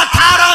18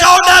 14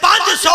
500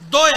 2